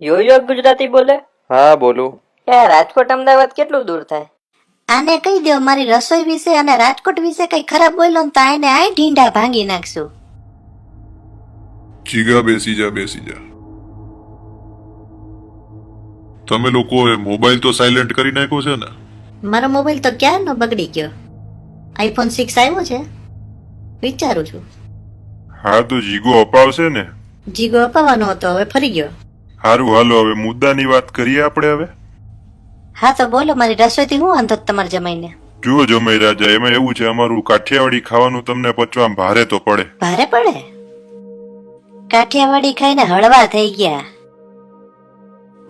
Yoyo Gujarati બોલે? હા બોલું. યાર રાજકોટ અમદાવાદ કેટલું દૂર થાય? આને કહી દો મારી રસોઈ વિશે અને રાજકોટ વિશે કઈ ખરાબ બોલ્યો ને તો આને આ ઢીંઢા ભાંગી નાખશું. જીગા બેસી જા. તમે લોકોએ મોબાઈલ તો સાયલેન્ટ કરી નાખ્યો છે ને? મારો મોબાઈલ તો ક્યારનો બગડી ગયો. આઈફોન 6 આવ્યો છે, વિચારું છું. હા તો જીગો અપાવશે ને? જીગો અપાવવાનો હતો, હવે ફરી ગયો. હારું હાલો હવે મુદ્દાની વાત કરીએ આપણે હવે. હા તો બોલો, મારી રસોઈથી હું વાંધો તમારે જમાઈને? જુઓ જમાઈ રાજા, એમાં એવું છે અમારું કાઠિયાવાડી ખાવાનું તમને પચવામાં ભારે તો પડે. ભારે પડે? કાઠિયાવાડી ખાઈને હળવા થઈ ગયા.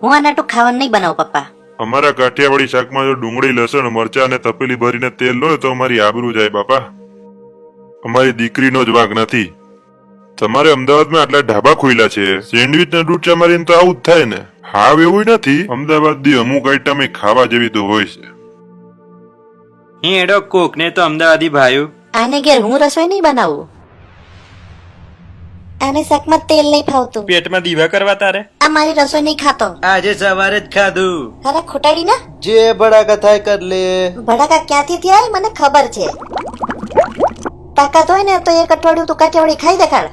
હું આનાટું ખાવાનું નહીં બનાવું પપ્પા. અમારા કાઠિયાવાડી શાકમાં જો ડુંગળી લસણ મરચા અને તપેલી ભરીને તેલ લો તો અમારી આબરૂ જાય બાપા. અમારી દીકરીનો જ વાંક નથી. તમારે અમદાવાદમાં આટલા ઢાબા ખોલ્યા છે, સેન્ડવીચ ને ડૂચા મારીને તો આવું જ થાય ને. હાવ એવું નથી, અમદાવાદ દી અમુક આઈટમ ખાવા જેવી તો હોય છે. હેડો કોક ને તો અમદાવાદી ભાઈઓ. આને ઘેર હું રસોઈ નહીં બનાવું. આને શાકમાં તેલ નહીં ફાવતું. પેટમાં દીવા કરવા તારે? આ મારી રસોઈ નહીં ખાતો. આજે સવારે જ ખાધું. અરે ખોટાડી ના, જે ભડાકા થાય કર લે. ભડાકા ક્યાંથી થયા મને ખબર છે. તાકાત હોય ને તો એક અઠવાડિયું તું કાઠિયાવાડી ખાઈ દેખાડ.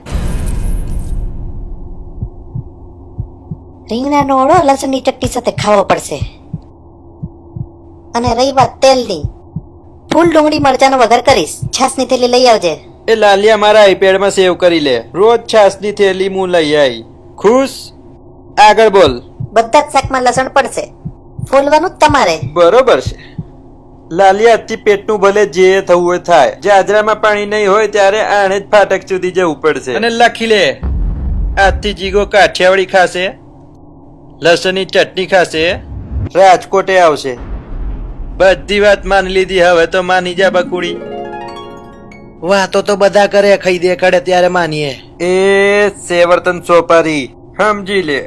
રીંગણાનો ઓળો લસણની ચટણી સાથે ખાવો પડશે. અને રહી વાત તેલની, ફૂલ ડુંગળી મરચાનો વઘાર કરીશ. છાસની થેલી લઈ આવજે. એ લાલિયા મારા આઈપેડ માં સેવ કરી લે. રોજ છાસની થેલી હું લઈ આવી. ખુશ? આગળ બોલ. બધા જ શાકમાં લસણ પડશે, ફોલવાનું જ તમારે. બરોબર છે લાલિયા, આજથી પેટનું ભલે જે થવું હોય થાય. જાજરામાં પાણી નહીં હોય ત્યારે આણે જ ફાટક સુધી જવું પડશે. અને લખી લે, આજથી જીગો કાઠિયાવાડી ખાશે, લસણની ચટણી ખાશે, રાજકોટે આવશે. બધી વાત માની લીધી, હવે તો માની જા બકુડી. વાતો તો બધા કરે, ખાઈ દે કડે ત્યારે માનીએ. એ સેવર્તન સોપારી સમજી લે,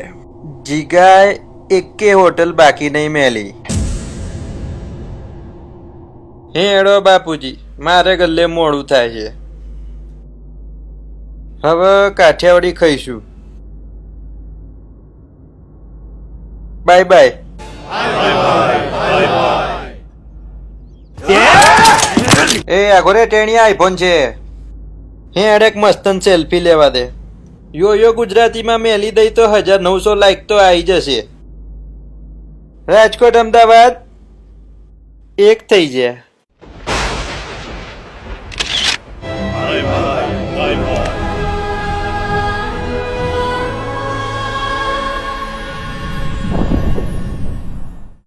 જીગાય એકે હોટલ બાકી નહીં મેલી. હેડો બાપુજી, મારે ગલ્લે મોડું થાય છે. હવે કાઠિયાવાડી ખાઈશું. Bye bye. એ આગોરે ટેણીયા આઈફોન છે. હેડેક મસ્તન સેલ્ફી લેવા દે. યોયો ગુજરાતીમાં મેલી દઈ તો 1900 લાઈક તો આવી જશે. રાજકોટ અમદાવાદ એક થઈ જાય.